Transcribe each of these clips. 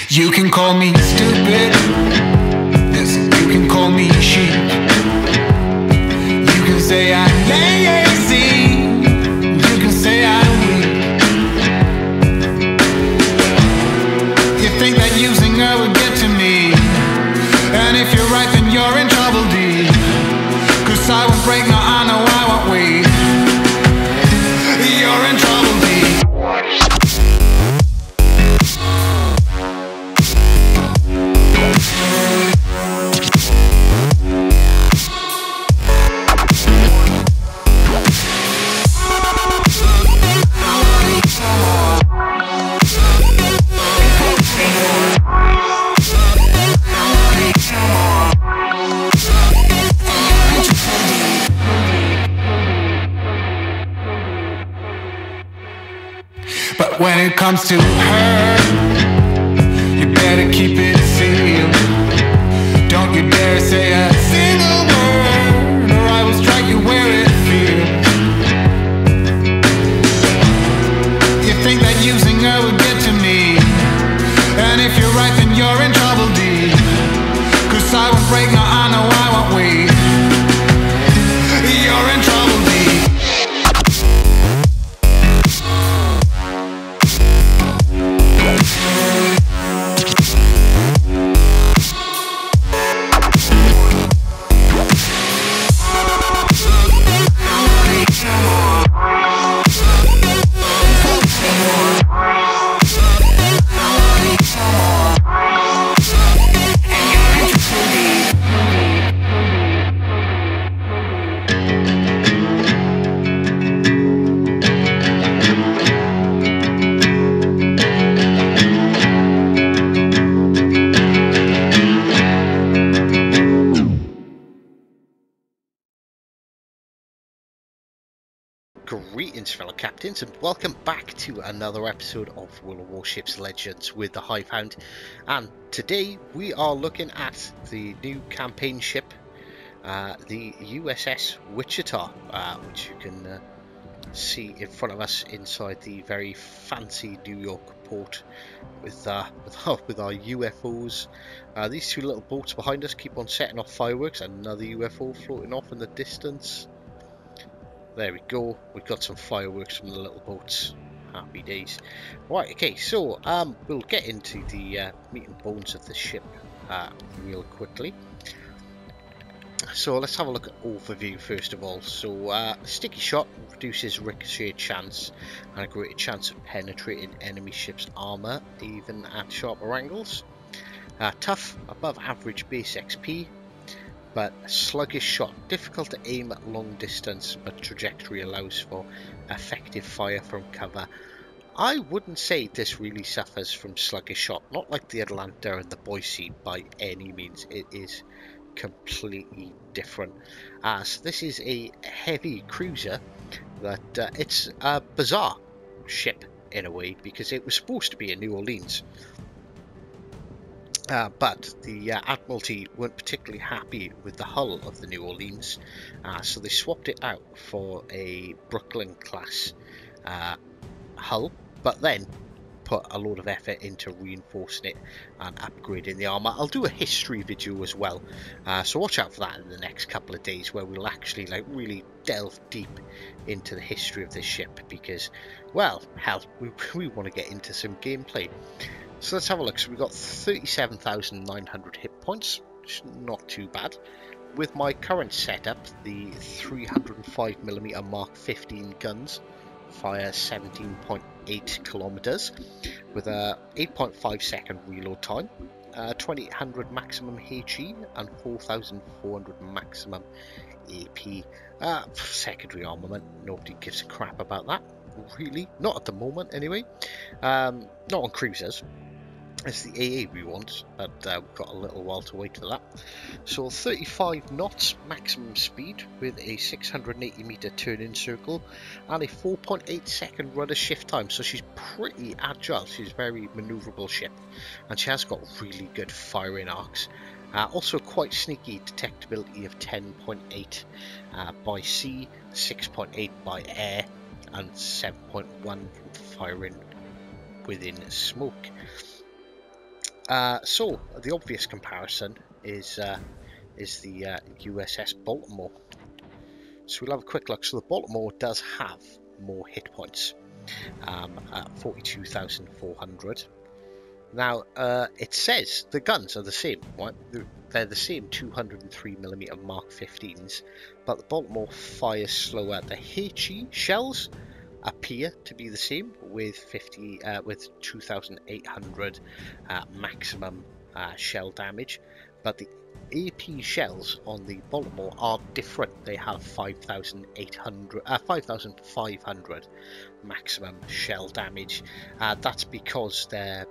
You can call me stupid, yes, you can call me sheep. You can say I'm lazy, you can say I'm weak. You think that using her would get to me, and if you're right then you're in trouble deep. 'Cause I won't break, no I know I won't wait. You're in trouble deep. But when it comes to her, you better keep it sealed. Don't you dare say a single word, or I will strike you where it feels. You think that using her would get to me, and if you're right then you're in trouble deep. 'Cause I won't break, no I know I won't wait. You're in trouble deep. Greetings fellow captains, and welcome back to another episode of World of Warships Legends with the Hivehound. And today we are looking at the new campaign ship, the USS Wichita, which you can see in front of us inside the very fancy New York port with our UFOs. These two little boats behind us keep on setting off fireworks. Another UFO floating off in the distance. There we go, we've got some fireworks from the little boats. Happy days. Right, okay, so we'll get into the meat and bones of the ship real quickly. So let's have a look at overview first of all. So sticky shot reduces ricochet chance and a greater chance of penetrating enemy ship's armour even at sharper angles. Tough, above average base XP. But sluggish shot, difficult to aim at long distance, but trajectory allows for effective fire from cover. I wouldn't say this really suffers from sluggish shot, not like the Atlanta and the Boise by any means. It is completely different. So this is a heavy cruiser that it's a bizarre ship in a way, because it was supposed to be in New Orleans. But the Admiralty weren't particularly happy with the hull of the New Orleans, so they swapped it out for a Brooklyn class hull, but then put a lot of effort into reinforcing it and upgrading the armour. I'll do a history video as well, so watch out for that in the next couple of days, where we'll actually really delve deep into the history of this ship, because, well, hell, we want to get into some gameplay. So let's have a look. So we've got 37,900 hit points, which is not too bad. With my current setup, the 305mm Mark 15 guns fire 17.8 kilometers with a 8.5 second reload time, 2800 maximum HE and 4,400 maximum AP. Secondary armament, nobody gives a crap about that, really, not at the moment anyway. Not on cruisers. It's the AA we want, but we've got a little while to wait for that. So 35 knots maximum speed with a 680 meter turn-in circle and a 4.8 second rudder shift time. So she's pretty agile. She's a very maneuverable ship, and she has got really good firing arcs. Also quite sneaky, detectability of 10.8 by sea, 6.8 by air, and 7.1 firing within smoke. So the obvious comparison is the USS Baltimore. So we'll have a quick look. So the Baltimore does have more hit points, at 42,400. Now, it says the guns are the same, right? They're the same 203mm Mark 15s, but the Baltimore fires slower. The HE shells appear to be the same with 2,800 maximum shell damage, but the AP shells on the Baltimore are different. They have 5,500 maximum shell damage. That's because the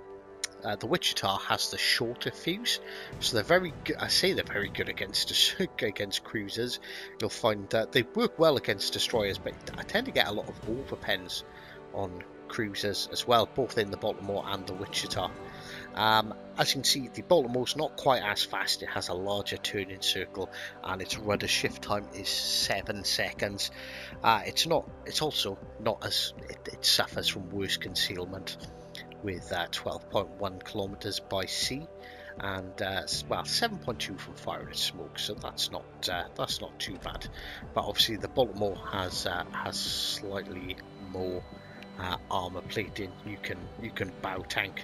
Wichita has the shorter fuse, so they're very good. I say they're very good against cruisers. You'll find that they work well against destroyers, but I tend to get a lot of overpens on cruisers as well, both in the Baltimore and the Wichita. As you can see, the Baltimore's not quite as fast. It has a larger turning circle, and its rudder shift time is 7 seconds. It's also not as it suffers from worse concealment, with 12.1 kilometers by sea, and well, 7.2 from fire and smoke. So that's not too bad. But obviously, the Baltimore has slightly more armor plating. You can bow tank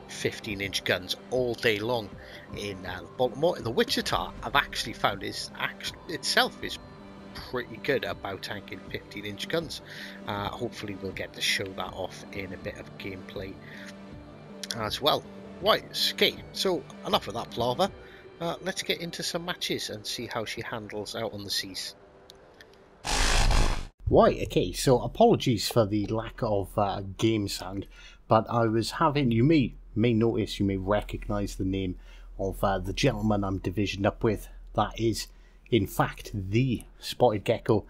15-inch guns all day long in Baltimore. In the Wichita, I've actually found itself is pretty good at bow tanking 15-inch guns. Hopefully we'll get to show that off in a bit of gameplay as well. Right, okay, so enough of that palaver. Let's get into some matches and see how she handles out on the seas. Right, okay, so apologies for the lack of game sound, but I was having, you may notice, you may recognise the name of the gentleman I'm divisioned up with. That is, in fact, the Spotted Gecko,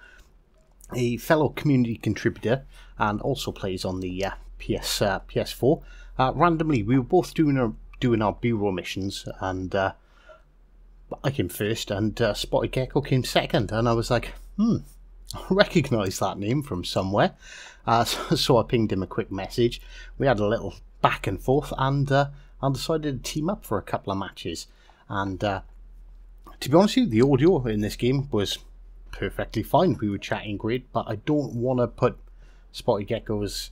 a fellow community contributor, and also plays on the PS4. Randomly, we were both doing our bureau missions, and I came first, and Spotted Gecko came second, and I was like, I recognise that name from somewhere. So I pinged him a quick message. We had a little back and forth, and I decided to team up for a couple of matches. And to be honest with you, the audio in this game was perfectly fine. We were chatting great, but I don't want to put Spotted Gecko's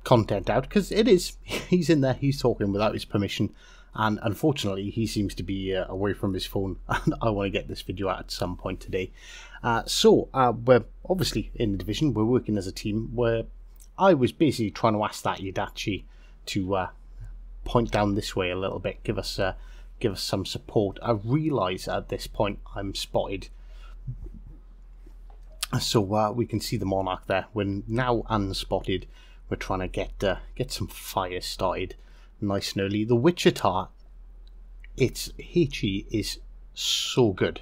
content out, because he's in there, he's talking without his permission, and unfortunately he seems to be away from his phone, and I want to get this video out at some point today. So we're obviously in the division, we're working as a team, where I was basically trying to ask that Yadachi to point down this way a little bit, give us some support. I realise at this point I'm spotted, so we can see the Monarch there. We're now unspotted. We're trying to get some fire started nice and early. The Wichita, its HE is so good.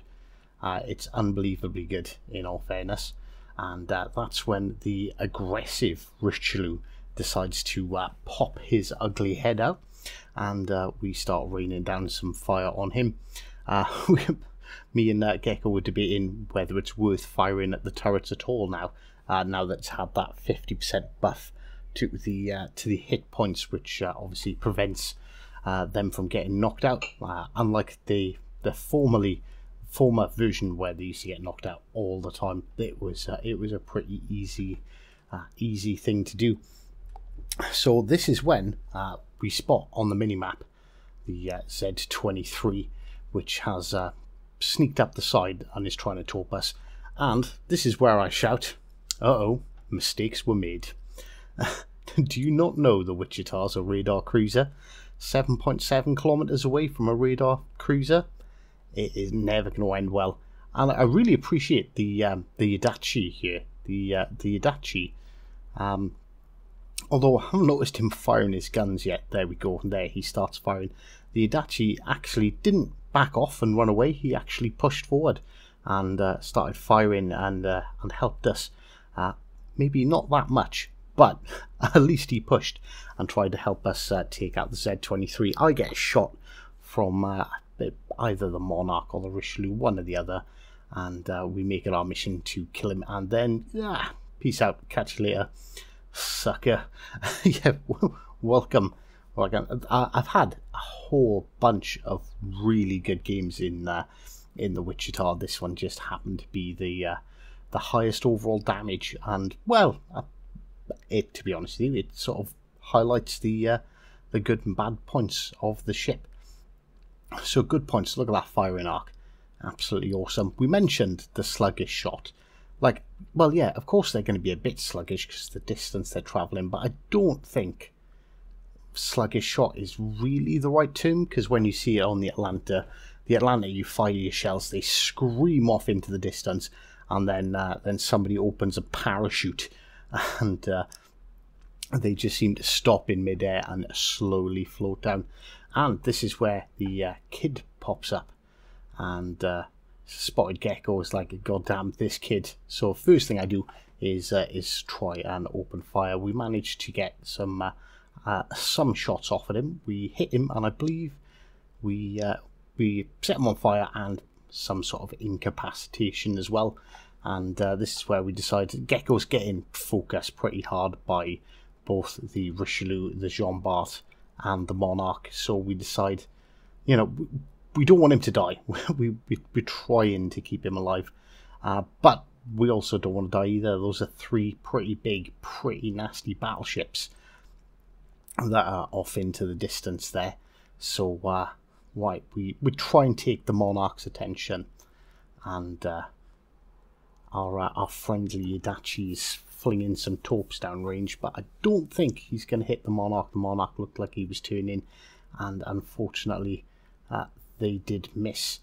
It's unbelievably good, in all fairness. And that's when the aggressive Richelieu decides to pop his ugly head out. And we start raining down some fire on him. Me and Gecko were debating whether it's worth firing at the turrets at all now. Now that it's had that 50% buff to the hit points, which obviously prevents them from getting knocked out, unlike the former version where they used to get knocked out all the time. It was a pretty easy thing to do. So this is when we spot on the minimap the Z-23, which has sneaked up the side and is trying to torp us, and this is where I shout, uh-oh, mistakes were made. Do you not know the Wichita's a radar cruiser? 7.7 kilometers away from a radar cruiser? It is never going to end well. And I really appreciate the Yadachi here. The Yadachi. Although I haven't noticed him firing his guns yet. There we go. There he starts firing. The Yadachi actually didn't back off and run away. He actually pushed forward and started firing and helped us. Maybe not that much, but at least he pushed and tried to help us take out the Z-23. I get a shot from either the Monarch or the Richelieu, one or the other, and we make it our mission to kill him, and then, peace out, catch you later, sucker. Yeah, welcome Well, again, I've had a whole bunch of really good games in the Wichita. This one just happened to be the highest overall damage, and well, to be honest with you, it sort of highlights the good and bad points of the ship. So good points. Look at that firing arc, absolutely awesome. We mentioned the sluggish shot. Like, well, yeah, of course they're going to be a bit sluggish because the distance they're traveling, but I don't think sluggish shot is really the right term, because when you see it on the Atlanta, you fire your shells, they scream off into the distance, and then somebody opens a parachute, and they just seem to stop in midair and slowly float down. And this is where the kid pops up, and Spotted Gecko is like, goddamn this kid. So first thing I do is try and open fire. We managed to get some shots off at him. We hit him, and I believe we set him on fire and some sort of incapacitation as well. And this is where we decided Gecko's getting focused pretty hard by both the Richelieu, the Jean Bart, and the Monarch. So we decide, you know, we don't want him to die. We're trying to keep him alive, but we also don't want to die either. Those are three pretty big, pretty nasty battleships that are off into the distance there. So right, we try and take the Monarch's attention, and our friendly Adachi is flinging some torps downrange, but I don't think he's going to hit the Monarch. The Monarch looked like he was turning, and unfortunately they did miss,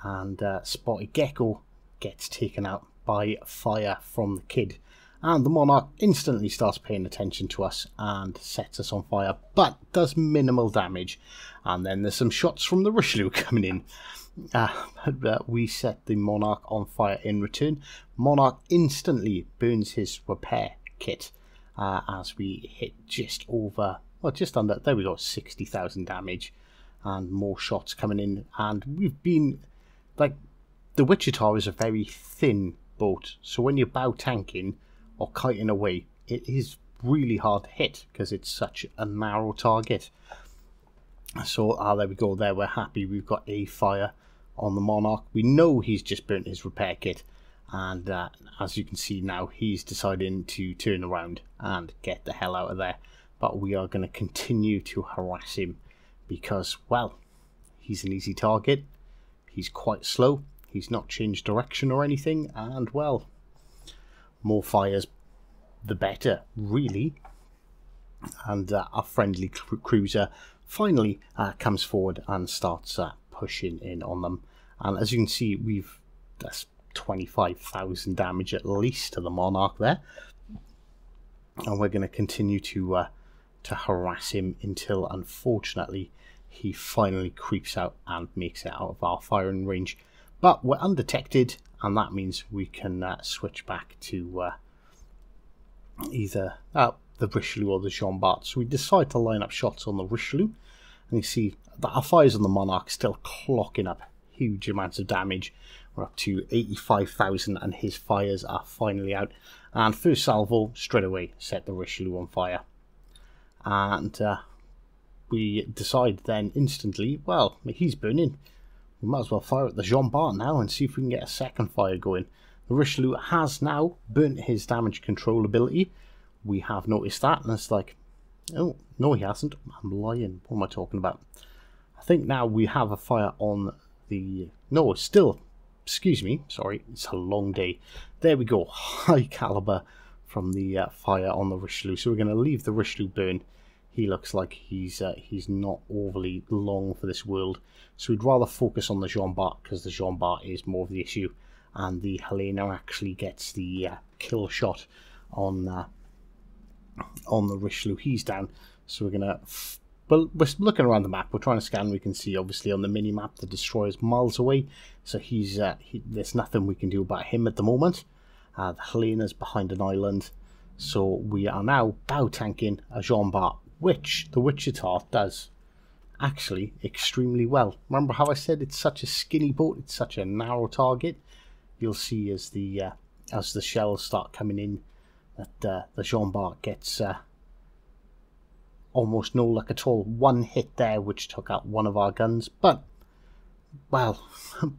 and Spotted Gecko gets taken out by fire from the kid, and the Monarch instantly starts paying attention to us and sets us on fire, but does minimal damage. And then there's some shots from the Richelieu coming in. We set the Monarch on fire in return. Monarch instantly burns his repair kit as we hit just under, there we go, 60,000 damage, and more shots coming in. And we've been, like, the Wichita is a very thin boat, so when you're bow tanking or kiting away, it is really hard to hit because it's such a narrow target. So there we go, there we're happy. We've got a fire on the Monarch. We know he's just burnt his repair kit, and as you can see now, he's deciding to turn around and get the hell out of there. But we are going to continue to harass him because, well, he's an easy target. He's quite slow. He's not changed direction or anything, and, well, more fires the better, really. And our friendly cruiser finally comes forward and starts pushing in on them. And as you can see, that's 25,000 damage at least to the Monarch there. And we're going to continue to harass him until, unfortunately, he finally creeps out and makes it out of our firing range. But we're undetected, and that means we can switch back to either the Richelieu or the Jean Bart. So we decide to line up shots on the Richelieu, and you see that our fires on the Monarch still clocking up huge amounts of damage. We're up to 85,000, and his fires are finally out. And first salvo, straight away, set the Richelieu on fire. And we decide then instantly, well, he's burning. We might as well fire at the Jean Bart now and see if we can get a second fire going. The Richelieu has now burnt his damage control ability. We have noticed that, and it's like, oh, no he hasn't. I'm lying. What am I talking about? I think now we have a fire on the... No, still, excuse me, sorry, it's a long day. There we go, high caliber from the fire on the Richelieu. So we're going to leave the Richelieu burn. He looks like he's not overly long for this world. So we'd rather focus on the Jean Bart, because the Jean Bart is more of the issue. And the Helena actually gets the kill shot on the Richelieu. He's down. So we're going to... Well, we're looking around the map. We're trying to scan. We can see, obviously, on the mini-map, the destroyer's miles away. So there's nothing we can do about him at the moment. The Helena's behind an island. So we are now bow tanking a Jean Bart, which the Wichita does actually extremely well. Remember how I said it's such a skinny boat, it's such a narrow target? You'll see as the shells start coming in that the Jean Bart gets almost no luck at all. One hit there which took out one of our guns, but well,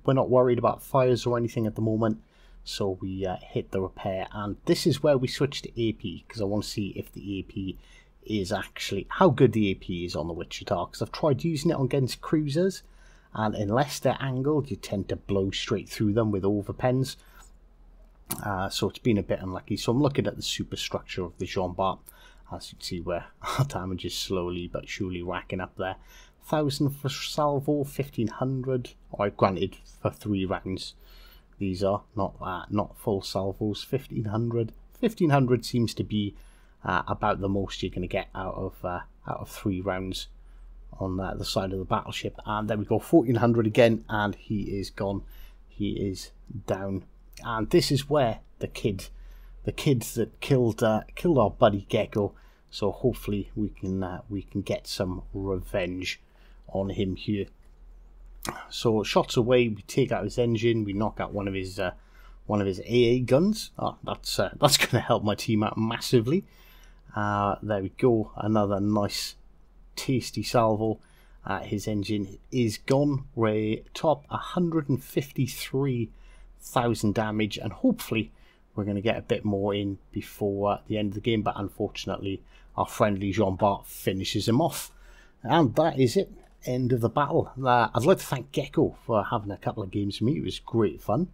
we're not worried about fires or anything at the moment, so we hit the repair. And this is where we switch to AP, because I want to see if the AP is actually, how good the AP is on the Wichita, because I've tried using it against cruisers, and unless they're angled you tend to blow straight through them with overpens, so it's been a bit unlucky. So I'm looking at the superstructure of the Jean Bart, as you can see where our damage is slowly but surely racking up there. 1,000 for salvo, 1,500. Alright, granted for 3 rounds. These are not full salvos. 1,500. 1,500 seems to be about the most you're going to get out of 3 rounds on the side of the battleship. And there we go, 1,400 again, and he is gone. He is down. And this is where the kids that killed our buddy Gecko. So hopefully we can get some revenge on him here. So shots away, we take out his engine, we knock out one of his AA guns. That's going to help my team out massively. There we go, another nice tasty salvo. His engine is gone. We're top 153,000 damage, and hopefully we're going to get a bit more in before the end of the game, but unfortunately our friendly Jean Bart finishes him off. And that is it. End of the battle. I'd like to thank Gecko for having a couple of games with me. It was great fun.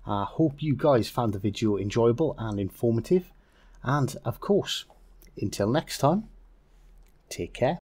Hope you guys found the video enjoyable and informative. And of course, until next time, take care.